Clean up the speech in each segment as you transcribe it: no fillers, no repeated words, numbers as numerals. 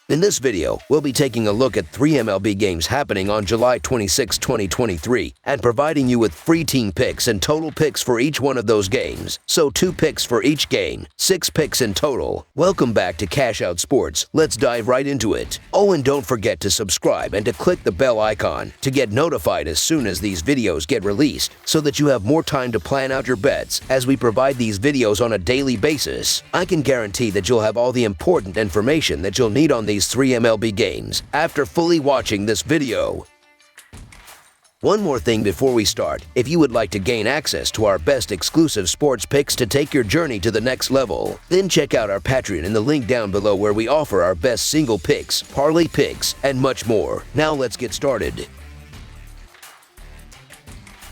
In this video, we'll be taking a look at 3 MLB games happening on July 26, 2023, and providing you with free team picks and total picks for each one of those games. So 2 picks for each game, 6 picks in total. Welcome back to Cash Out Sports. Let's dive right into it. Oh, and don't forget to subscribe and to click the bell icon to get notified as soon as these videos get released, so that you have more time to plan out your bets as we provide these videos on a daily basis. I can guarantee that you'll have all the important information that you'll need on these 3 MLB games after fully watching this video. One more thing before we start. If you would like to gain access to our best exclusive sports picks to take your journey to the next level, then check out our Patreon in the link down below, where we offer our best single picks, parlay picks, and much more. Now let's get started.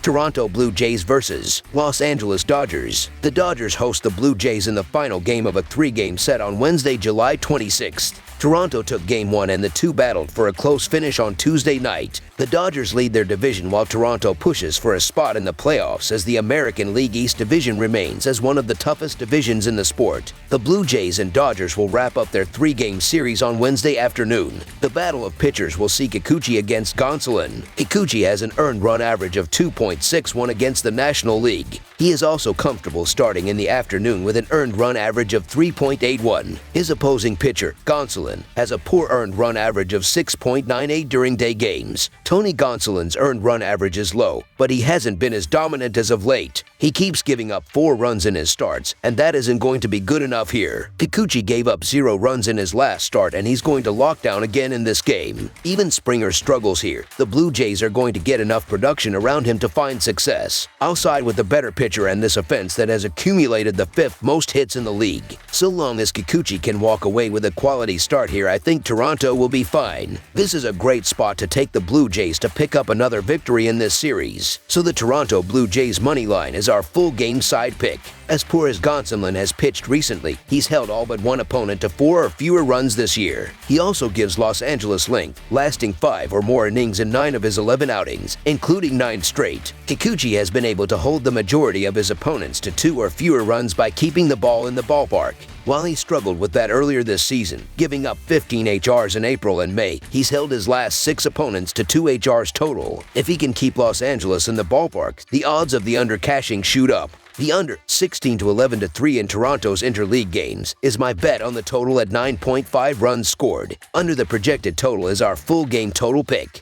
Toronto Blue Jays versus Los Angeles Dodgers. The Dodgers host the Blue Jays in the final game of a 3-game set on Wednesday, July 26th. Toronto took Game 1 and the two battled for a close finish on Tuesday night. The Dodgers lead their division while Toronto pushes for a spot in the playoffs, as the American League East Division remains as one of the toughest divisions in the sport. The Blue Jays and Dodgers will wrap up their 3-game series on Wednesday afternoon. The battle of pitchers will see Kikuchi against Gonsolin. Kikuchi has an earned run average of 2.61 against the National League. He is also comfortable starting in the afternoon with an earned run average of 3.81. His opposing pitcher, Gonsolin, has a poor earned run average of 6.98 during day games. Tony Gonsolin's earned run average is low, but he hasn't been as dominant as of late. He keeps giving up 4 runs in his starts, and that isn't going to be good enough here. Kikuchi gave up 0 runs in his last start, and he's going to lock down again in this game. Even Springer struggles here. The Blue Jays are going to get enough production around him to find success. I'll side with the better pitcher and this offense that has accumulated the 5th most hits in the league. So long as Kikuchi can walk away with a quality start here, I think Toronto will be fine. This is a great spot to take the Blue Jays to pick up another victory in this series. So the Toronto Blue Jays money line is our full game side pick. As poor as Gonsolin has pitched recently, he's held all but one opponent to 4 or fewer runs this year. He also gives Los Angeles length, lasting 5 or more innings in 9 of his 11 outings, including 9 straight. Kikuchi has been able to hold the majority of his opponents to 2 or fewer runs by keeping the ball in the ballpark. While he struggled with that earlier this season, giving up 15 HRs in April and May, he's held his last 6 opponents to 2 HRs total. If he can keep Los Angeles in the ballpark, the odds of the under cashing shoot up. The under, 16 to 11 to 3 in Toronto's interleague games, is my bet on the total at 9.5 runs scored. Under the projected total is our full game total pick.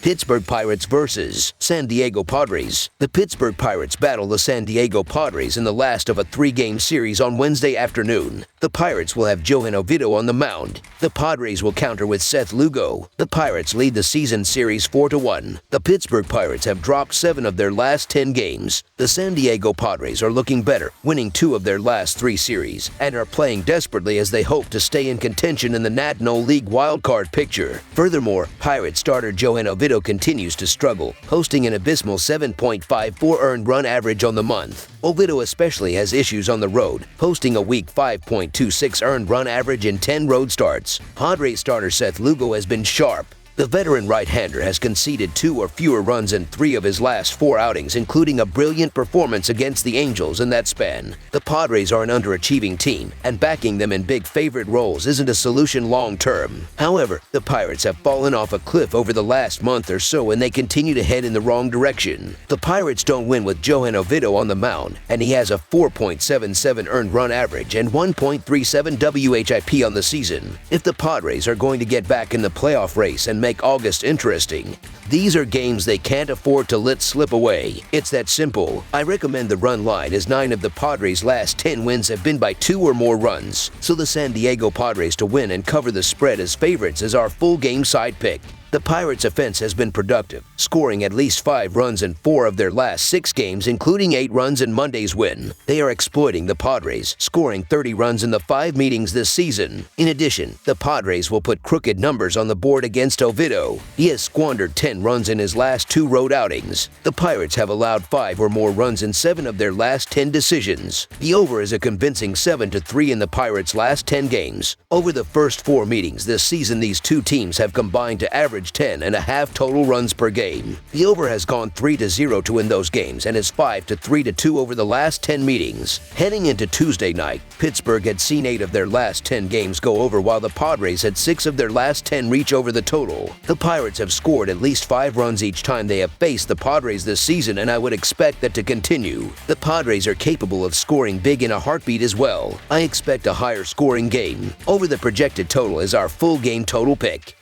Pittsburgh Pirates versus San Diego Padres. The Pittsburgh Pirates battle the San Diego Padres in the last of a 3-game series on Wednesday afternoon. The Pirates will have Johan Oviedo on the mound. The Padres will counter with Seth Lugo. The Pirates lead the season series 4-1. The Pittsburgh Pirates have dropped 7 of their last 10 games. The San Diego Padres are looking better, winning 2 of their last 3 series, and are playing desperately as they hope to stay in contention in the National League wildcard picture. Furthermore, Pirates starter Johan Oviedo continues to struggle, posting an abysmal 7.54 earned run average on the month. Oviedo especially has issues on the road, posting a weak 5.26 earned run average in 10 road starts. Padres starter Seth Lugo has been sharp. The veteran right-hander has conceded 2 or fewer runs in 3 of his last 4 outings, including a brilliant performance against the Angels in that span. The Padres are an underachieving team, and backing them in big favorite roles isn't a solution long-term. However, the Pirates have fallen off a cliff over the last month or so, and they continue to head in the wrong direction. The Pirates don't win with Johan Oviedo on the mound, and he has a 4.77 earned run average and 1.37 WHIP on the season. If the Padres are going to get back in the playoff race and make August interesting, these are games they can't afford to let slip away. It's that simple. I recommend the run line, as 9 of the Padres' last 10 wins have been by 2 or more runs. So the San Diego Padres to win and cover the spread as favorites is our full game side pick. The Pirates' offense has been productive, scoring at least 5 runs in 4 of their last 6 games, including 8 runs in Monday's win. They are exploiting the Padres, scoring 30 runs in the 5 meetings this season. In addition, the Padres will put crooked numbers on the board against Oviedo. He has squandered 10 runs in his last 2 road outings. The Pirates have allowed 5 or more runs in 7 of their last 10 decisions. The over is a convincing 7-3 in the Pirates' last 10 games. Over the first 4 meetings this season, these two teams have combined to average average 10.5 total runs per game. The over has gone 3-0 to win those games and is 5-3-2 over the last 10 meetings. Heading into Tuesday night, Pittsburgh had seen 8 of their last 10 games go over, while the Padres had 6 of their last 10 reach over the total. The Pirates have scored at least 5 runs each time they have faced the Padres this season, and I would expect that to continue. The Padres are capable of scoring big in a heartbeat as well. I expect a higher scoring game. Over the projected total is our full game total pick.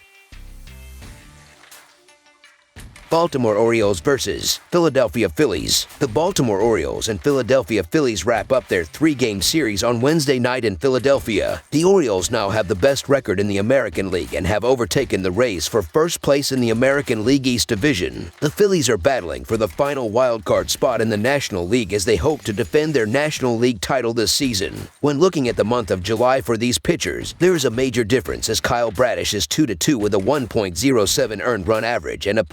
Baltimore Orioles versus Philadelphia Phillies. The Baltimore Orioles and Philadelphia Phillies wrap up their 3-game series on Wednesday night in Philadelphia. The Orioles now have the best record in the American League and have overtaken the Rays for first place in the American League East Division. The Phillies are battling for the final wildcard spot in the National League as they hope to defend their National League title this season. When looking at the month of July for these pitchers, there is a major difference as Kyle Bradish is 2-2 with a 1.07 earned run average and a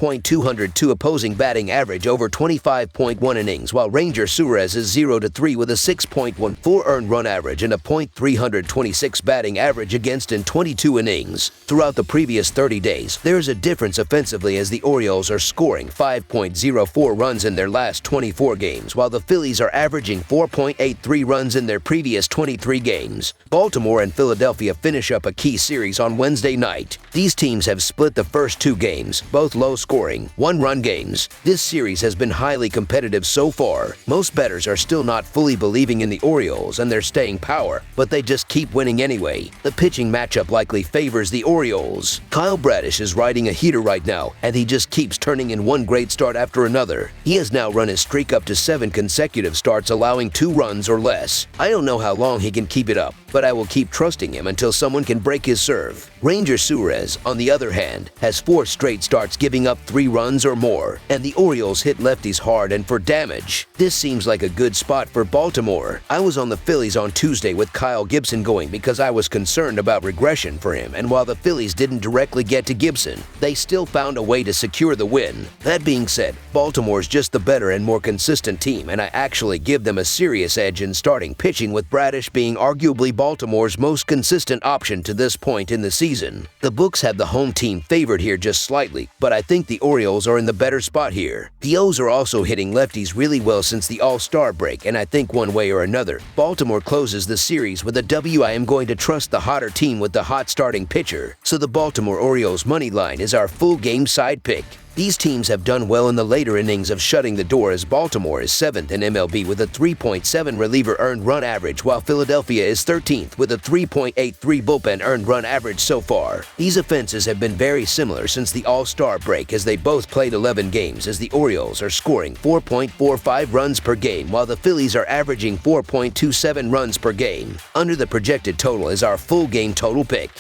.202 opposing batting average over 25.1 innings, while Ranger Suarez is 0-3 with a 6.14 earned run average and a .326 batting average against in 22 innings. Throughout the previous 30 days, there is a difference offensively as the Orioles are scoring 5.04 runs in their last 24 games, while the Phillies are averaging 4.83 runs in their previous 23 games. Baltimore and Philadelphia finish up a key series on Wednesday night. These teams have split the first 2 games, both low-scoring, one-run games. This series has been highly competitive so far. Most bettors are still not fully believing in the Orioles and their staying power, but they just keep winning anyway. The pitching matchup likely favors the Orioles. Kyle Bradish is riding a heater right now, and he just keeps turning in one great start after another. He has now run his streak up to 7 consecutive starts, allowing 2 runs or less. I don't know how long he can keep it up, but I will keep trusting him until someone can break his serve. Ranger Suarez, on the other hand, has 4 straight starts giving up 3 runs or more, and the Orioles hit lefties hard and for damage. This seems like a good spot for Baltimore. I was on the Phillies on Tuesday with Kyle Gibson going because I was concerned about regression for him, and while the Phillies didn't directly get to Gibson, they still found a way to secure the win. That being said, Baltimore's just the better and more consistent team, and I actually give them a serious edge in starting pitching, with Bradish being arguably Baltimore's most consistent option to this point in the season. The books have the home team favored here just slightly, but I think the Orioles are in the better spot here. The O's are also hitting lefties really well since the All-Star break, and I think one way or another, Baltimore closes the series with a W. I am going to trust the hotter team with the hot starting pitcher, so the Baltimore Orioles money line is our full game side pick. These teams have done well in the later innings of shutting the door, as Baltimore is 7th in MLB with a 3.7 reliever earned run average, while Philadelphia is 13th with a 3.83 bullpen earned run average so far. These offenses have been very similar since the All-Star break, as they both played 11 games, as the Orioles are scoring 4.45 runs per game, while the Phillies are averaging 4.27 runs per game. Under the projected total is our full game total pick.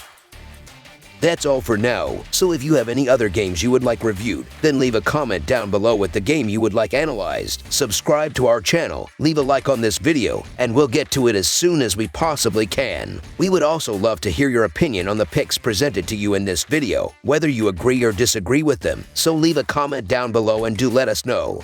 That's all for now, so if you have any other games you would like reviewed, then leave a comment down below with the game you would like analyzed. Subscribe to our channel, leave a like on this video, and we'll get to it as soon as we possibly can. We would also love to hear your opinion on the picks presented to you in this video, whether you agree or disagree with them, so leave a comment down below and do let us know.